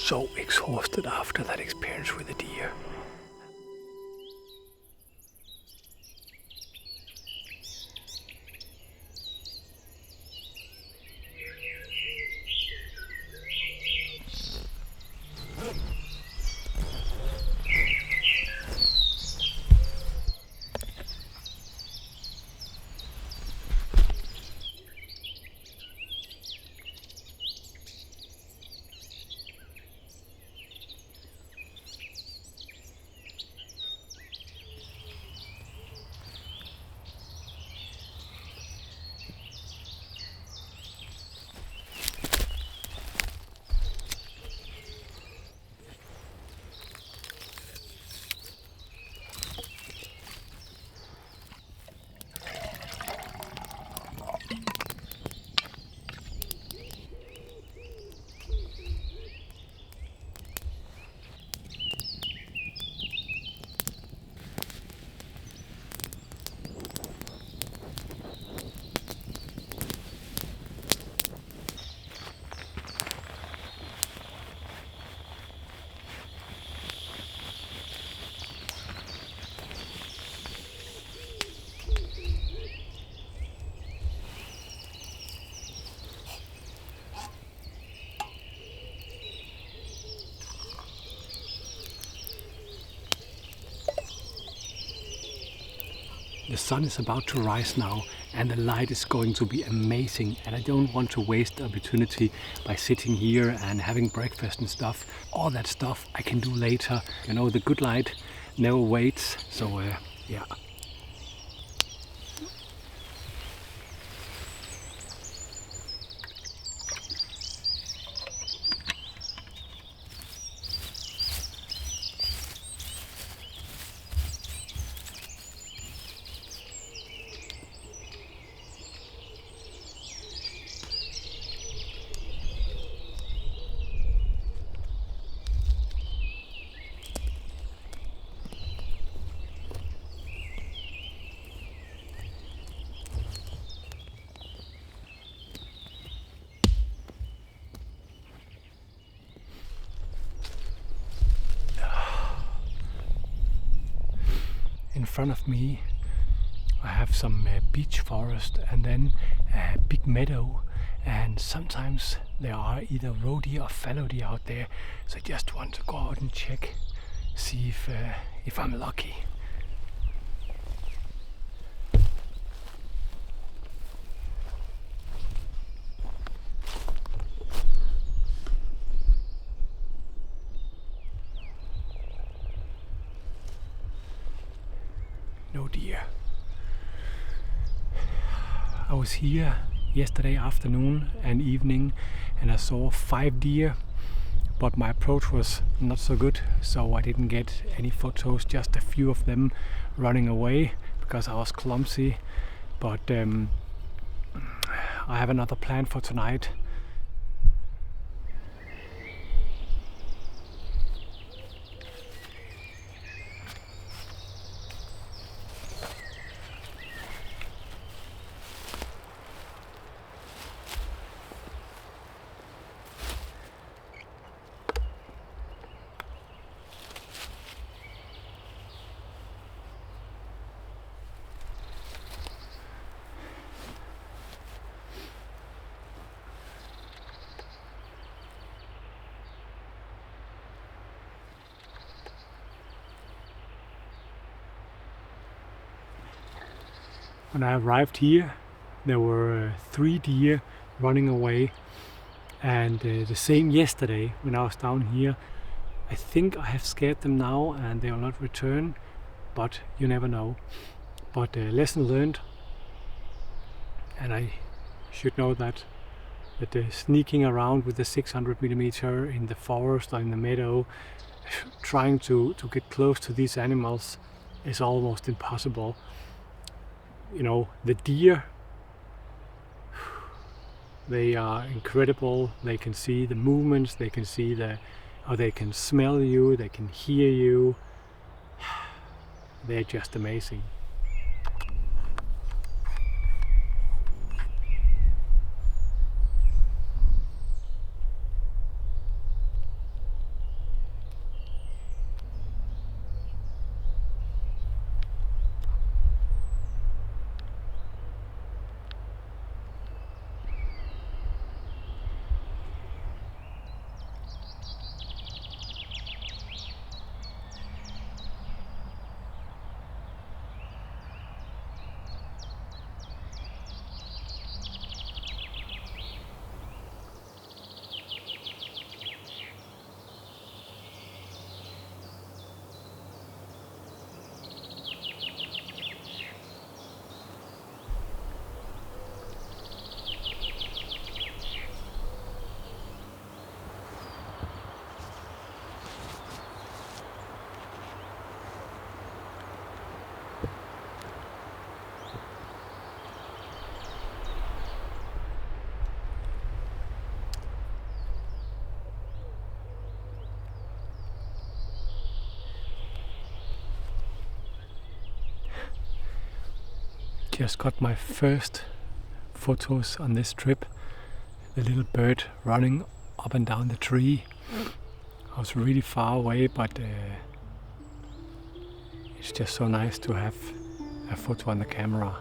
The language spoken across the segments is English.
so exhausted after that experience with the deer. The sun is about to rise now and the light is going to be amazing, and I don't want to waste the opportunity by sitting here and having breakfast and stuff. All that stuff I can do later. You know, the good light never waits, so yeah. In front of me I have some beech forest and then a big meadow, and sometimes there are either roe deer or fallow deer out there, so I just want to go out and check, see if I'm lucky. No deer. I was here yesterday afternoon and evening and I saw 5 deer, but my approach was not so good, so I didn't get any photos, just a few of them running away because I was clumsy. But I have another plan for tonight. When I arrived here, there were 3 deer running away, and the same yesterday when I was down here. I think I have scared them now and they will not return, but you never know. But lesson learned, and I should know that sneaking around with the 600mm in the forest or in the meadow, trying to get close to these animals is almost impossible. You know, the deer, they are incredible. They can see the movements, they can see they can smell you, they can hear you. They're just amazing. Just got my first photos on this trip. The little bird running up and down the tree. I was really far away, but it's just so nice to have a photo on the camera.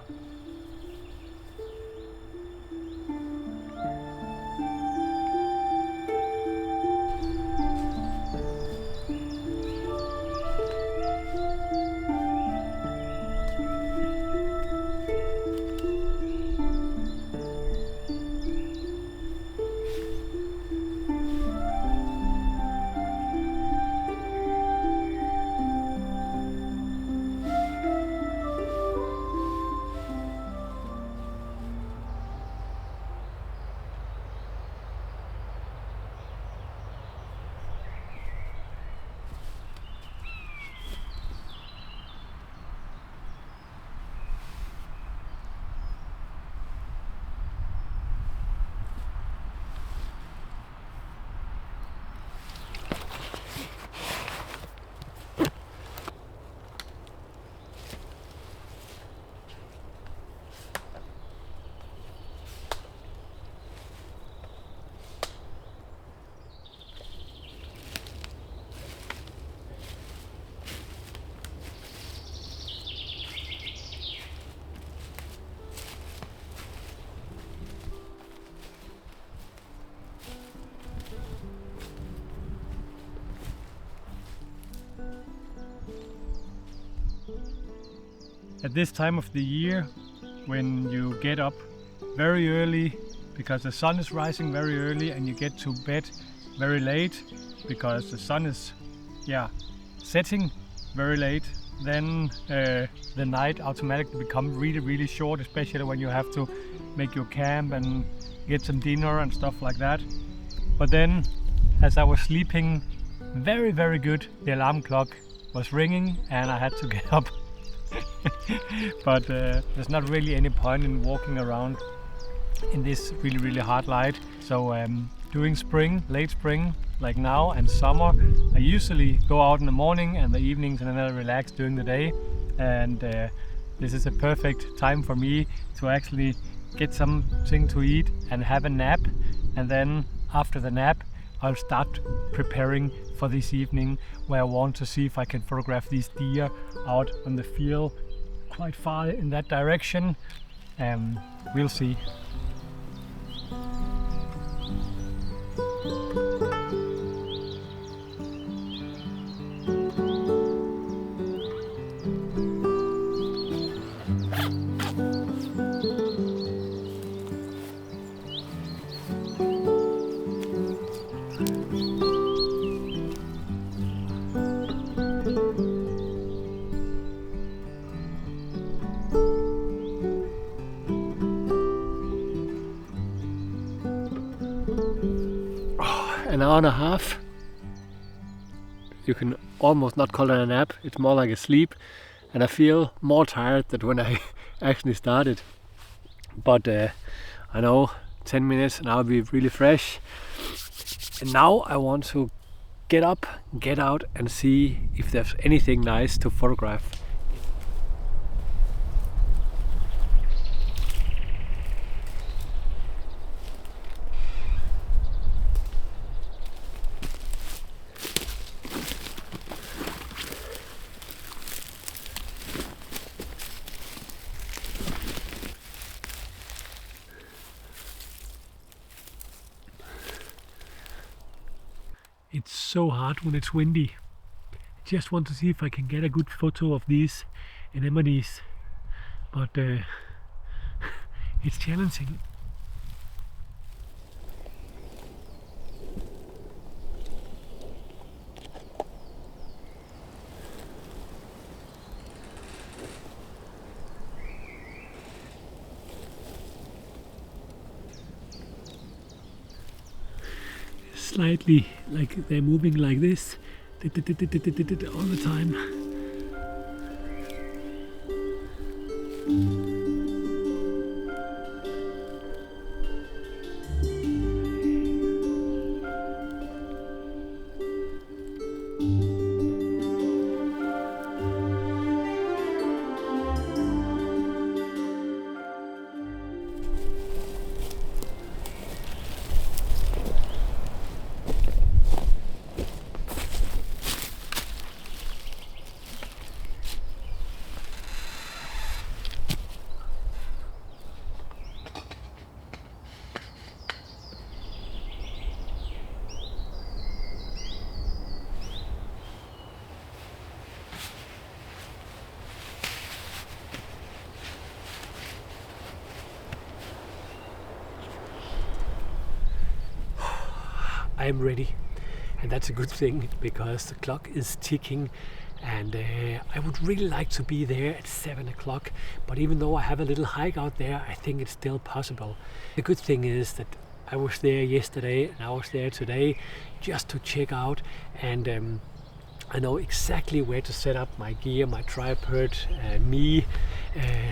At this time of the year, when you get up very early because the sun is rising very early, and you get to bed very late because the sun is setting very late, then the night automatically becomes really short, especially when you have to make your camp and get some dinner and stuff like that. But then, as I was sleeping very good, the alarm clock was ringing and I had to get up. But there's not really any point in walking around in this really hard light. So during spring, late spring, like now, and summer, I usually go out in the morning and the evenings, and then I relax during the day. And this is a perfect time for me to actually get something to eat and have a nap. And then after the nap, I'll start preparing for this evening, where I want to see if I can photograph these deer out on the field quite far in that direction. We'll see. An hour and a half. You can almost not call it a nap, it's more like a sleep, and I feel more tired than when I actually started. But I know 10 minutes and I'll be really fresh. And now I want to get up, get out and see if there's anything nice to photograph. It's so hard when it's windy. I just want to see if I can get a good photo of these anemones, but it's challenging. Slightly, like they're moving like this all the time. I am ready. And that's a good thing because the clock is ticking, and I would really like to be there at 7 o'clock. But even though I have a little hike out there, I think it's still possible. The good thing is that I was there yesterday and I was there today just to check out, and I know exactly where to set up my gear, my tripod, me.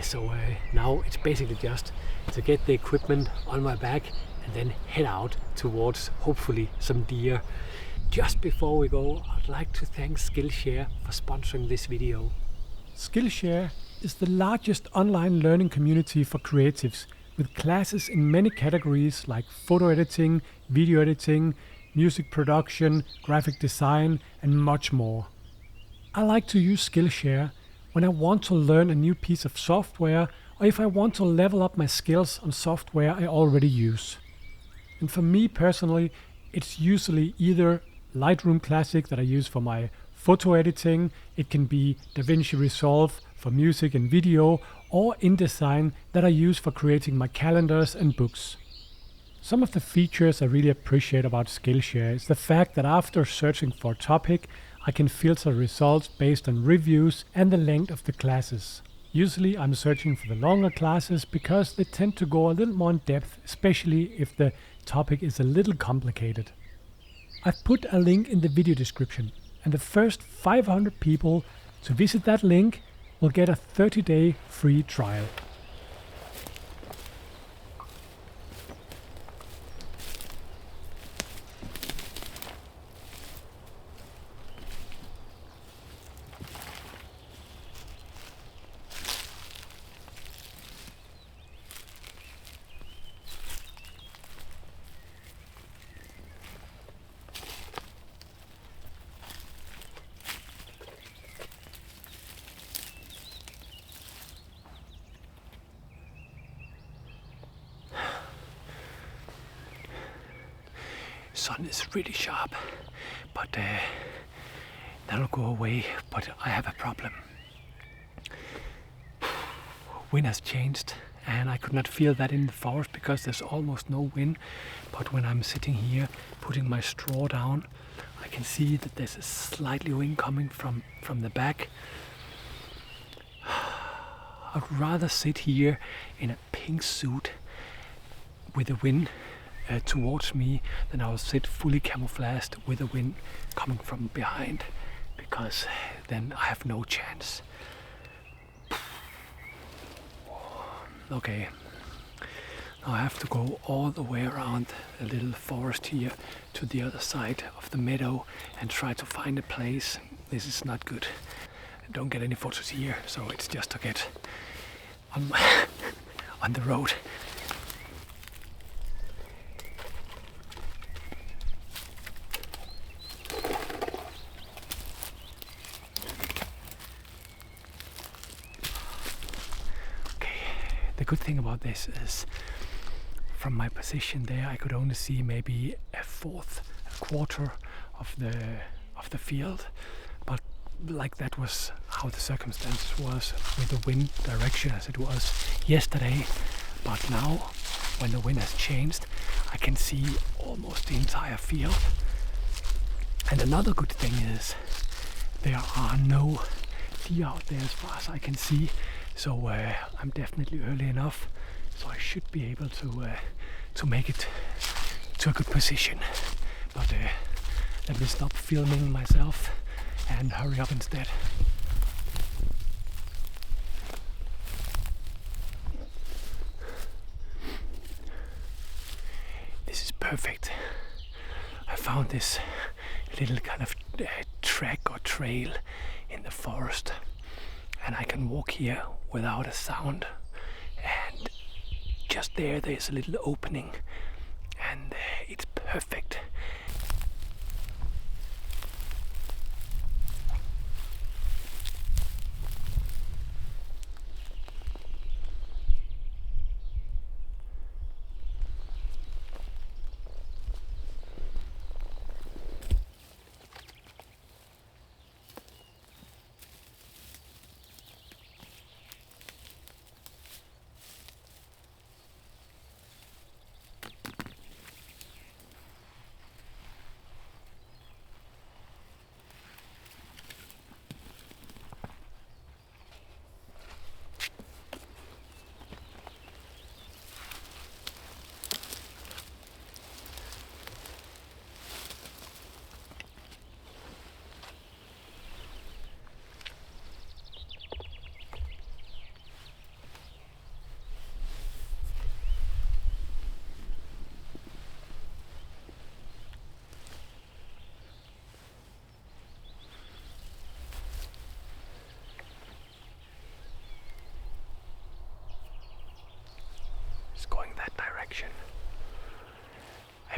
So now it's basically just to get the equipment on my back and then head out towards hopefully some deer. Just before we go, I'd like to thank Skillshare for sponsoring this video. Skillshare is the largest online learning community for creatives, with classes in many categories like photo editing, video editing, music production, graphic design, and much more. I like to use Skillshare when I want to learn a new piece of software, or if I want to level up my skills on software I already use. And for me personally, it's usually either Lightroom Classic that I use for my photo editing, it can be DaVinci Resolve for music and video, or InDesign that I use for creating my calendars and books. Some of the features I really appreciate about Skillshare is the fact that after searching for a topic, I can filter results based on reviews and the length of the classes. Usually I'm searching for the longer classes because they tend to go a little more in depth, especially if the topic is a little complicated. I've put a link in the video description, and the first 500 people to visit that link will get a 30-day free trial. Sun is really sharp, but that'll go away. But I have a problem. Wind has changed, and I could not feel that in the forest because there's almost no wind. But when I'm sitting here putting my straw down, I can see that there's a slightly wind coming from the back. I'd rather sit here in a pink suit with the wind towards me than I'll sit fully camouflaged with the wind coming from behind, because then I have no chance. Okay, now I have to go all the way around a little forest here to the other side of the meadow and try to find a place. This is not good. I don't get any photos here, so it's just to get on on the road. The good thing about this is, from my position there, I could only see maybe a quarter of the field, but like that was how the circumstances was with the wind direction as it was yesterday. But now, when the wind has changed, I can see almost the entire field. And another good thing is there are no deer out there as far as I can see. So I'm definitely early enough, so I should be able to make it to a good position. But let me stop filming myself and hurry up instead. This is perfect. I found this little kind of track or trail in the forest, and I can walk here without a sound. And just there's a little opening, and it's perfect.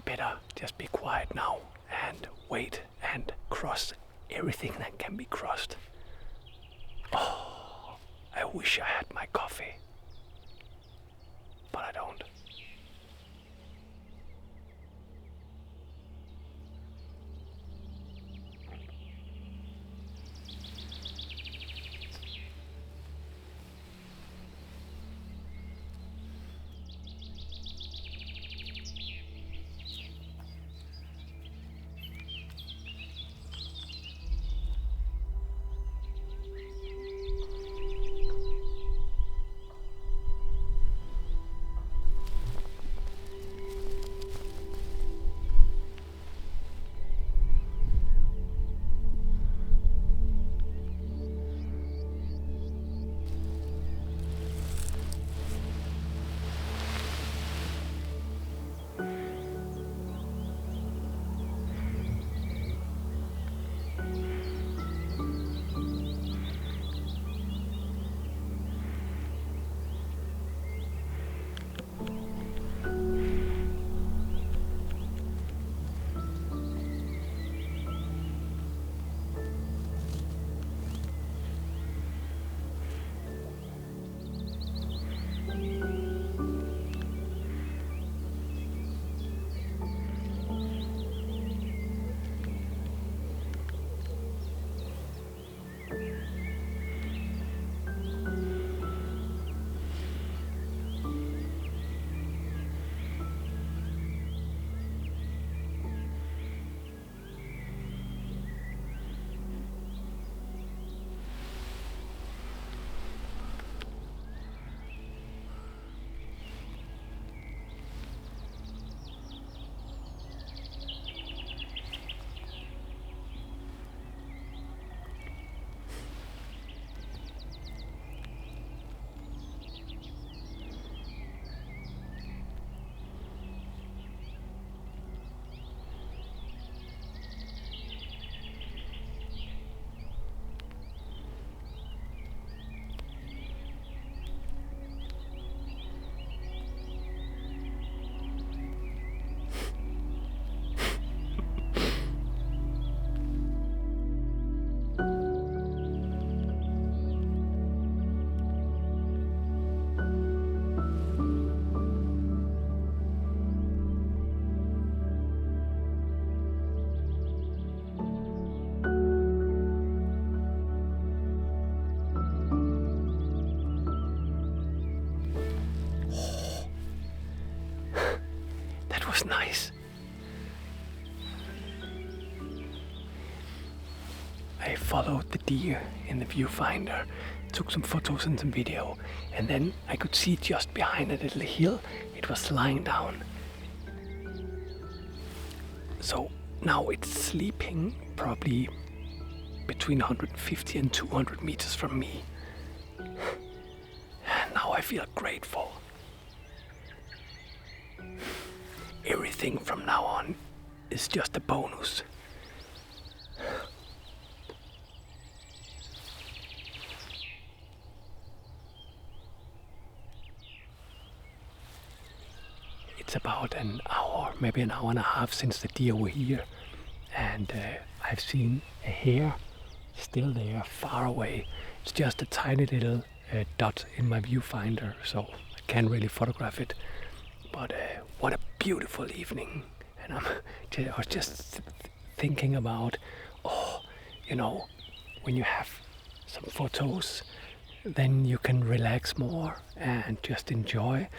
better just be quiet now and wait and cross everything that can be crossed. Oh, I wish I had my coffee, but I don't. Was nice. I followed the deer in the viewfinder, took some photos and some video, and then I could see just behind a little hill it was lying down. So now it's sleeping probably between 150 and 200 meters from me. And now I feel grateful. Everything from now on is just a bonus. It's about an hour, maybe an hour and a half since the deer were here, and I've seen a hare still there, far away. It's just a tiny little dot in my viewfinder, so I can't really photograph it. But what a beautiful evening. And I was just thinking about, when you have some photos, then you can relax more and just enjoy,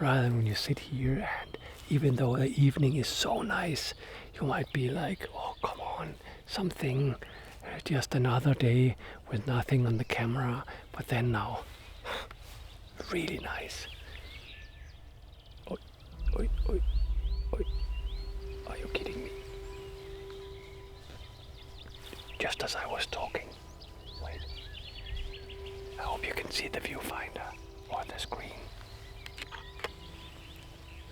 rather than when you sit here and even though the evening is so nice, you might be like, oh, come on, something, just another day with nothing on the camera. But then now, really nice. Oi, oi, oi. Are you kidding me? Just as I was talking. Wait. I hope you can see the viewfinder or the screen.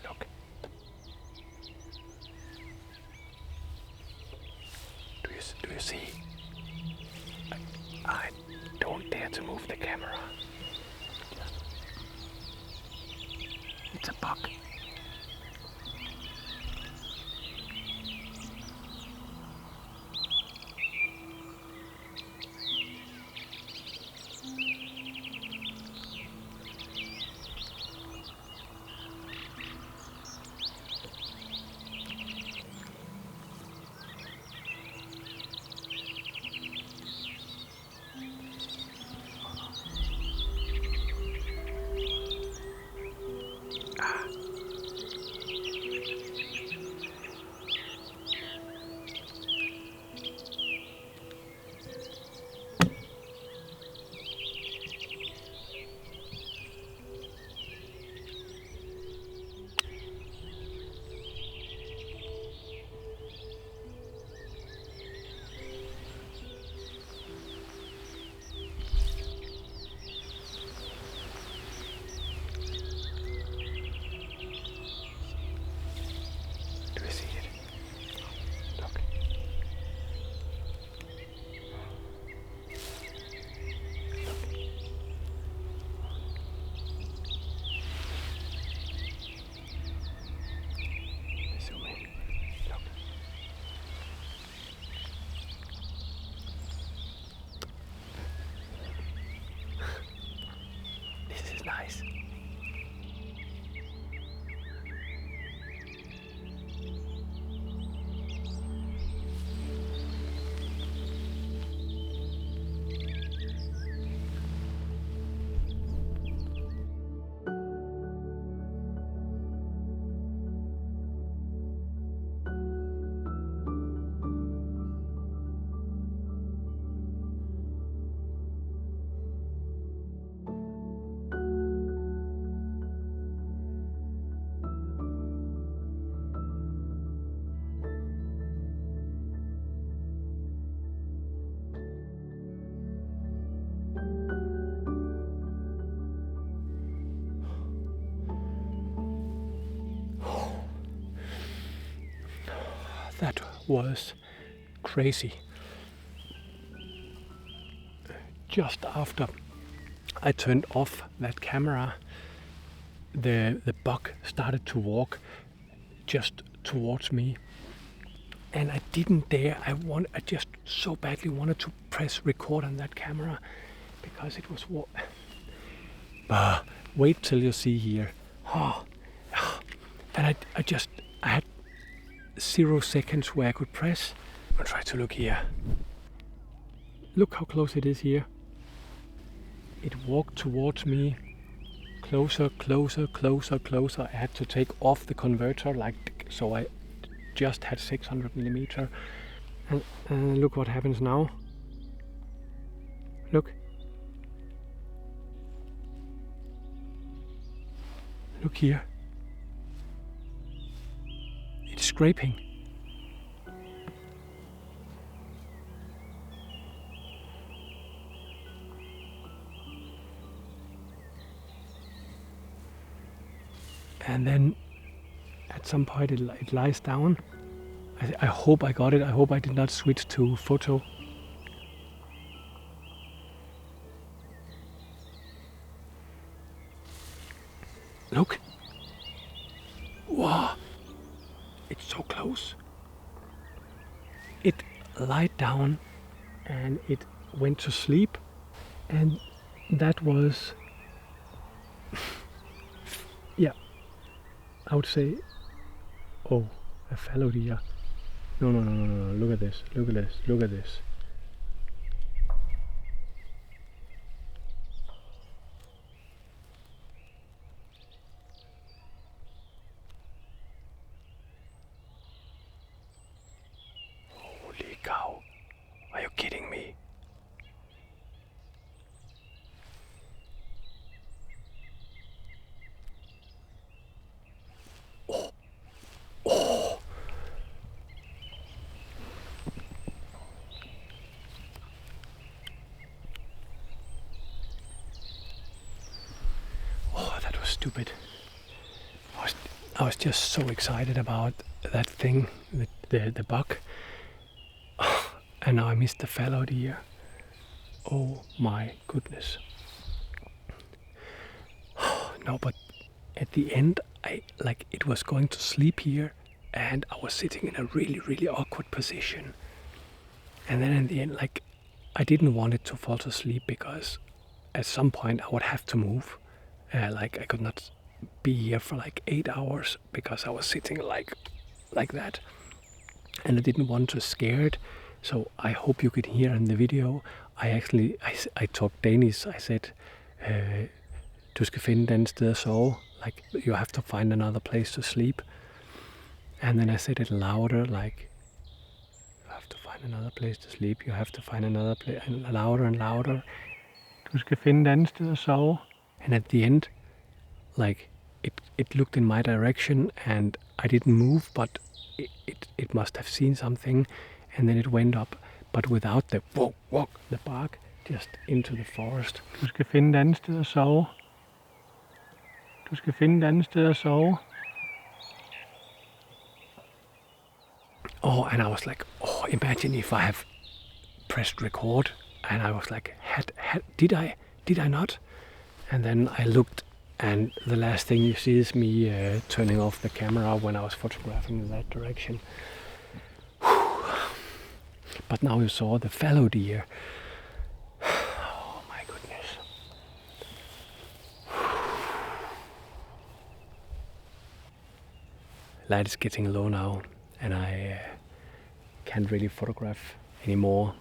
Look. Do you see? I don't dare to move the camera. It's a buck. Nice. That was crazy. Just after I turned off that camera, the buck started to walk just towards me, and I didn't dare. I just so badly wanted to press record on that camera because it was wait till you see here. And I had 0 seconds where I could press. I'll try to look here. Look how close it is here. It walked towards me, closer, closer, closer, closer. I had to take off the converter, so I just had 600mm. And look what happens now. Look. Look here. It's scraping. And then at some point it lies down. I hope I got it. I hope I did not switch to photo. Look. Wow. It's so close. It lied down and it went to sleep, and that was yeah, I would say, oh, a fallow deer. No, look at this, look at this, look at this. Holy cow, are you kidding me? Stupid. I was just so excited about that thing, the buck, and now I missed the fallow deer. Oh my goodness. No, but at the end, it was going to sleep here, and I was sitting in a really, really awkward position. And then in the end, I didn't want it to fall to sleep because at some point I would have to move. I could not be here for 8 hours because I was sitting like that, and I didn't want to scare it. So I hope you could hear in the video. I talked Danish. I said, "Du skal finde et andet sted at sove." Like, you have to find another place to sleep. And then I said it louder, like, you have to find another place to sleep. You have to find another place, and louder and louder. Du skal finde et andet sted at sove. And at the end, it looked in my direction, and I didn't move, but it must have seen something, and then it went up, but without the the bark, just into the forest. Du skal finde et andet sted at sove. Du skal finde et andet sted at sove. Oh, and I was like, oh, imagine if I have pressed record, and I was like, did I not? And then I looked, and the last thing you see is me turning off the camera when I was photographing in that direction. But now you saw the fallow deer. Oh my goodness. light is getting low now, and I can't really photograph anymore.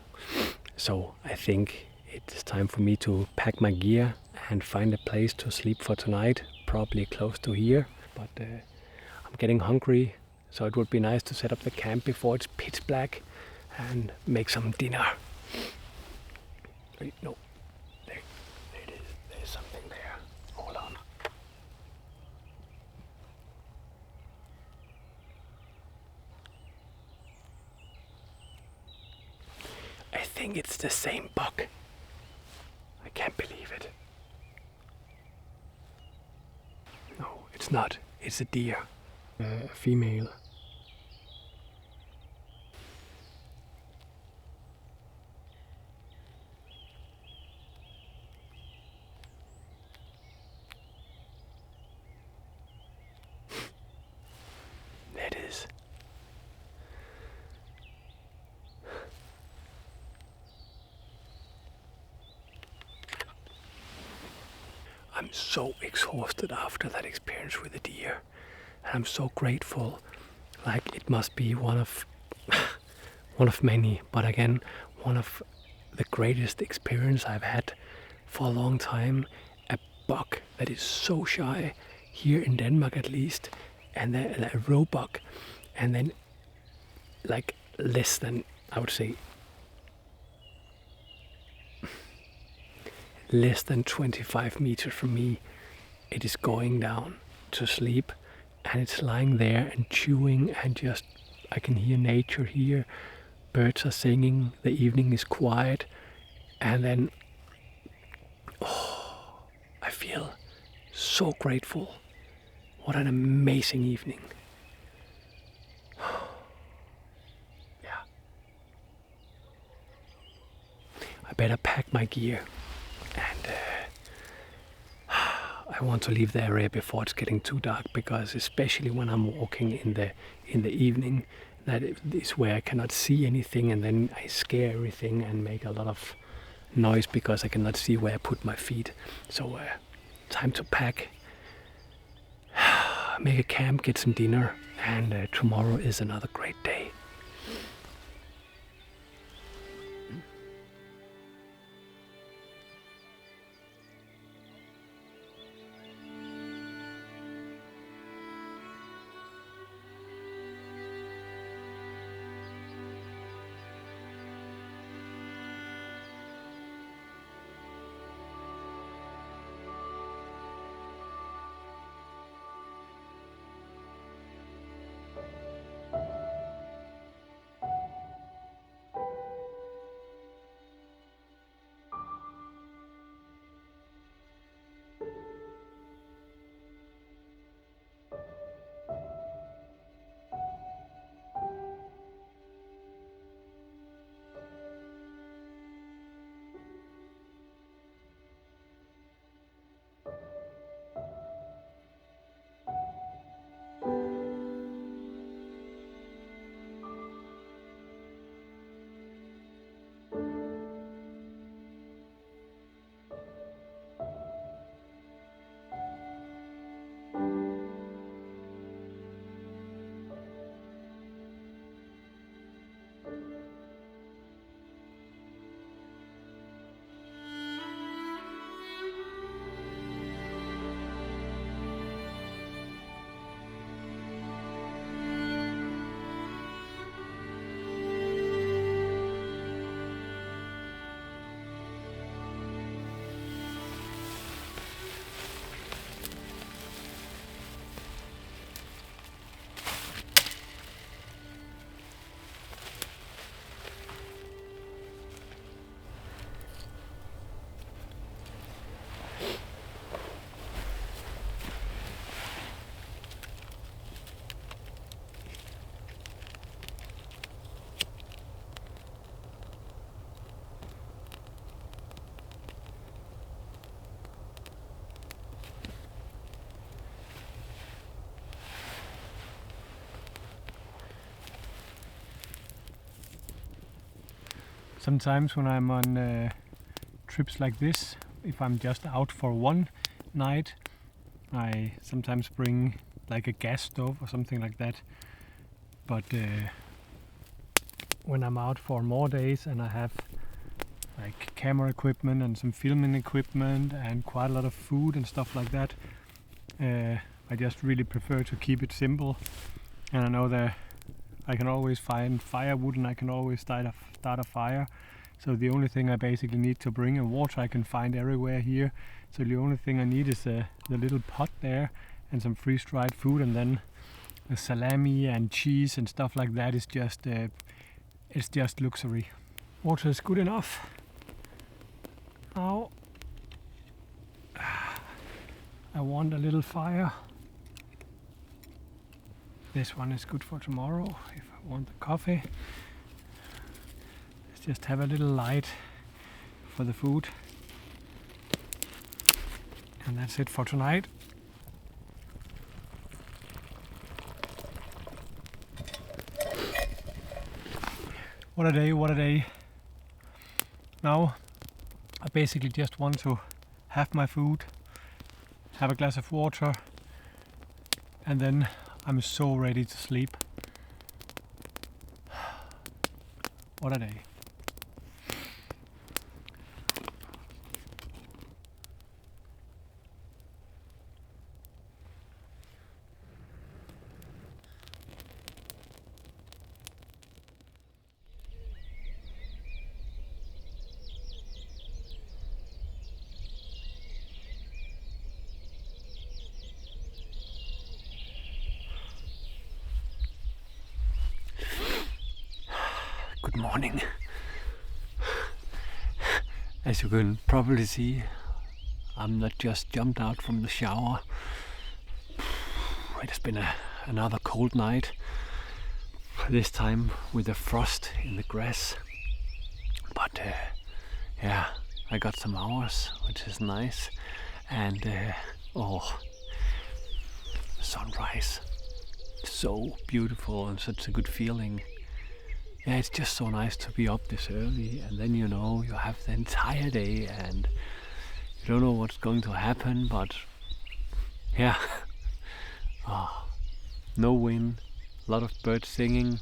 So I think it's time for me to pack my gear and find a place to sleep for tonight, probably close to here. But I'm getting hungry, so it would be nice to set up the camp before it's pitch black and make some dinner. Wait, no, there it is. There's something there. Hold on. I think it's the same buck. I can't believe it. No, it's not. It's a deer. A female. There it is. I'm so exhausted after that experience with the deer, and I'm so grateful. Like, it must be one of many, but again, one of the greatest experience I've had for a long time. A buck that is so shy here in Denmark, at least, and then a roebuck, and then like less than, I would say, less than 25 meters from me, it is going down to sleep, and it's lying there and chewing, and just, I can hear nature here. Birds are singing, the evening is quiet, and then I feel so grateful. What an amazing evening. Yeah. I better pack my gear, and I want to leave the area before it's getting too dark, because especially when I'm walking in the evening, that is where I cannot see anything, and then I scare everything and make a lot of noise because I cannot see where I put my feet. So time to pack, make a camp, get some dinner, and tomorrow is another great day. Sometimes when I'm on trips like this, if I'm just out for one night, I sometimes bring like a gas stove or something like that. But when I'm out for more days and I have like camera equipment and some filming equipment and quite a lot of food and stuff like that, I just really prefer to keep it simple. And I know that I can always find firewood and I can always start a fire. So the only thing I basically need to bring, and water I can find everywhere here. So the only thing I need is the little pot there and some freeze-dried food, and then the salami and cheese and stuff like that is just it's just luxury. Water is good enough. Now I want a little fire. This one is good for tomorrow if I want the coffee. Let's just have a little light for the food. And that's it for tonight. What a day, what a day. Now I basically just want to have my food, have a glass of water, and then I'm so ready to sleep. What a day. Good morning. As you can probably see, I'm not just jumped out from the shower. It has been another cold night, this time with a frost in the grass. But yeah, I got some hours, which is nice. And sunrise, so beautiful and such a good feeling. Yeah, it's just so nice to be up this early, and then you have the entire day and you don't know what's going to happen, but yeah. No wind, a lot of birds singing.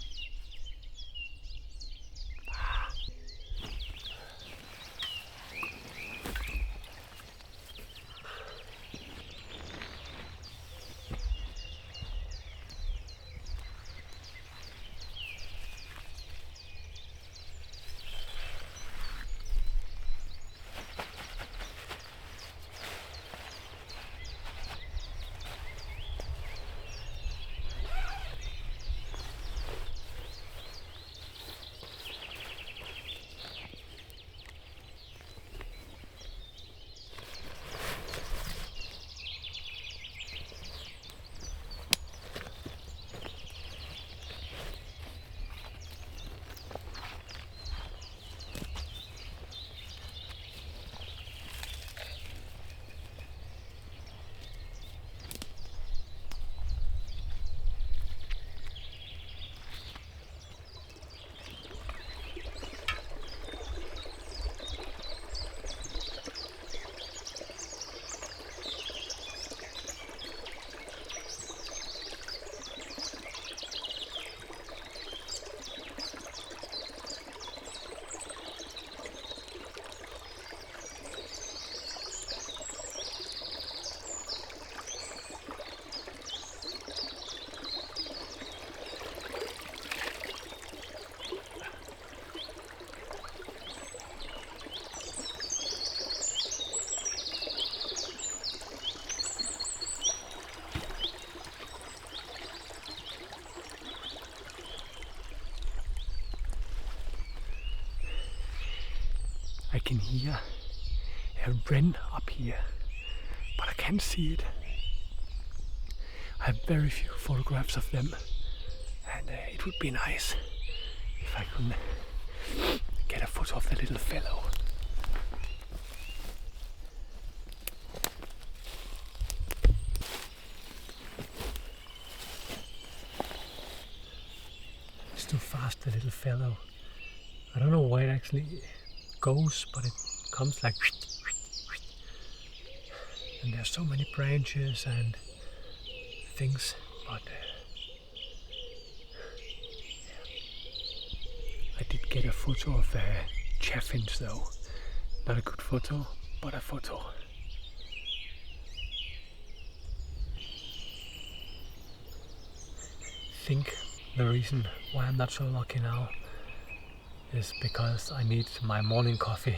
I can hear a wren up here, but I can't see it. I have very few photographs of them, and it would be nice if I could get a photo of the little fellow. It's too fast, the little fellow. I don't know why it actually goes, but it comes like, and there's so many branches and things, but I did get a photo of a chaffinch though. Not a good photo, but a photo. I think the reason why I'm not so lucky now is because I need my morning coffee.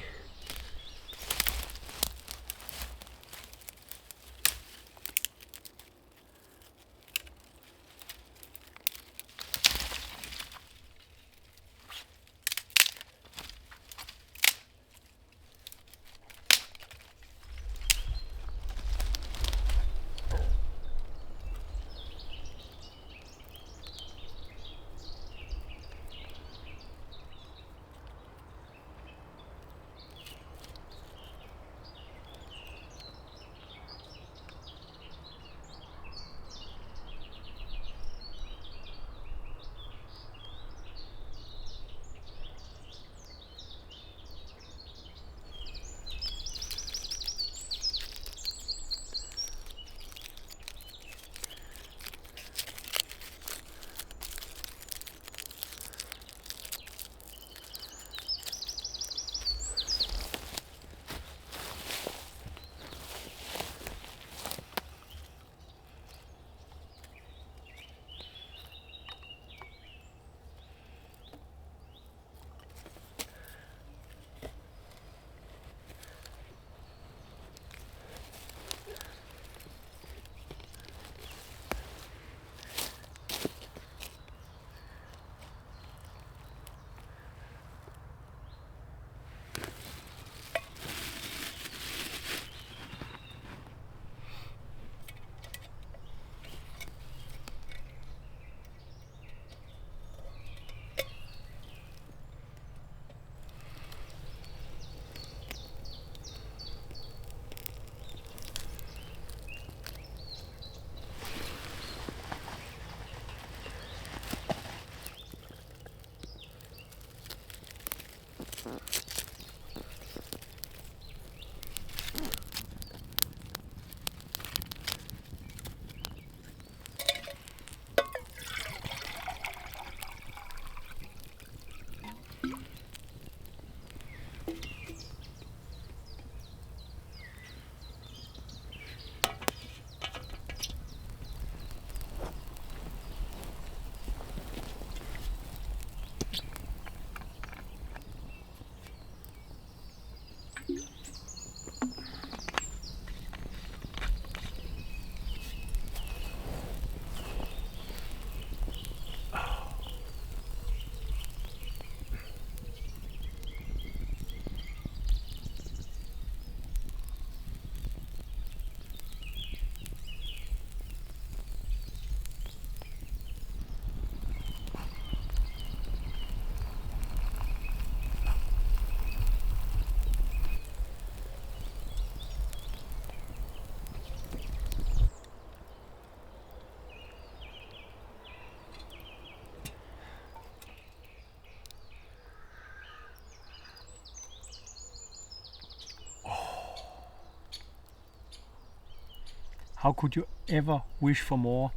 How could you ever wish for more?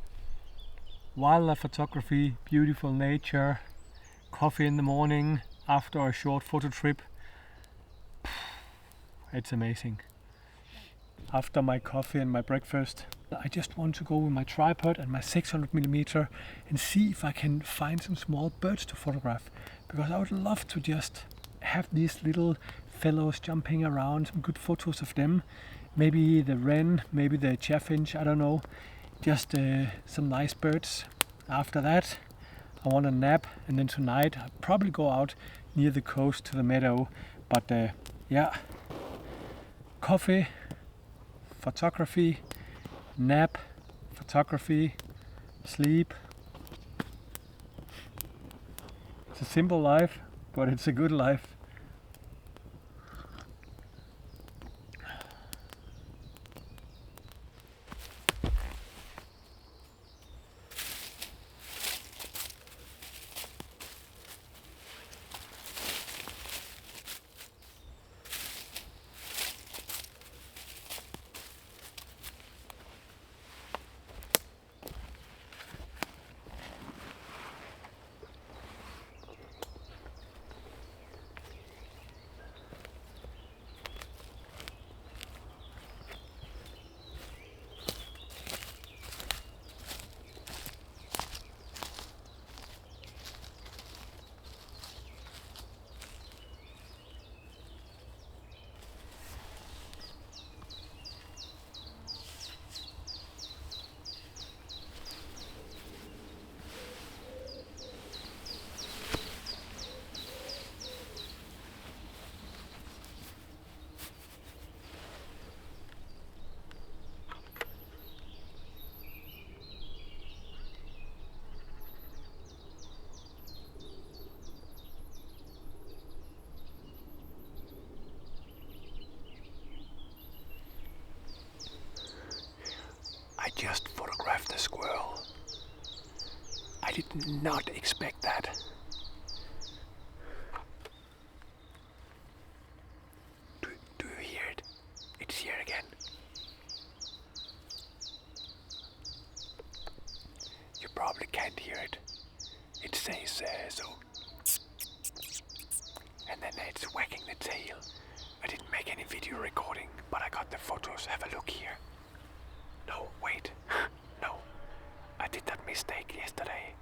Wildlife photography, beautiful nature, coffee in the morning after a short photo trip. It's amazing. After my coffee and my breakfast, I just want to go with my tripod and my 600mm and see if I can find some small birds to photograph, because I would love to just have these little fellows jumping around, some good photos of them. Maybe the wren, maybe the chaffinch, I don't know. Just some nice birds. After that, I want a nap, and then tonight I'll probably go out near the coast to the meadow. But yeah, coffee, photography, nap, photography, sleep. It's a simple life, but it's a good life. just photographed a squirrel. I did not expect that. Do you hear it? It's here again. You probably can't hear it. It says so. And then it's wagging the tail. I didn't make any video recording, but I got the photos. Have a look here. No, wait. No. I did that mistake yesterday.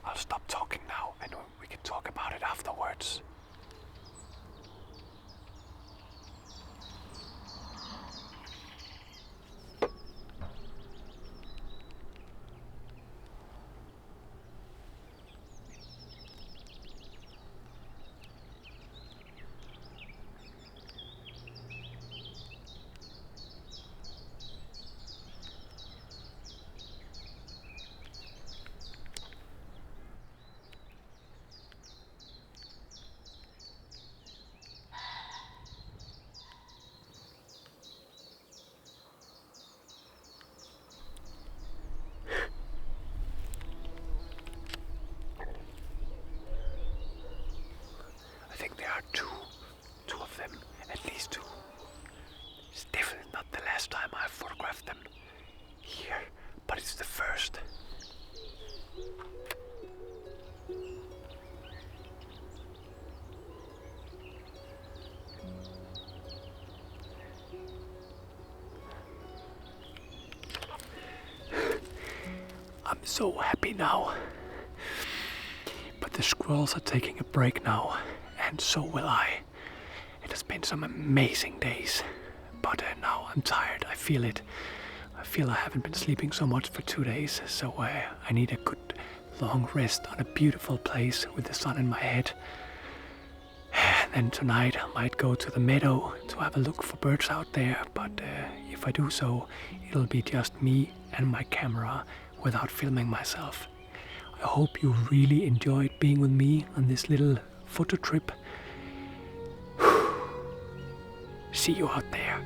I'll stop talking now and we can talk about it afterwards. I think there are two of them, at least two. It's definitely not the last time I photographed them here, but it's the first. I'm so happy now. But the squirrels are taking a break now, and so will I. It has been some amazing days, but now I'm tired. I feel it. I feel I haven't been sleeping so much for 2 days, so I need a good long rest on a beautiful place with the sun in my head. And then tonight I might go to the meadow to have a look for birds out there, but if I do so, it'll be just me and my camera without filming myself. I hope you really enjoyed being with me on this little photo trip. See you out there.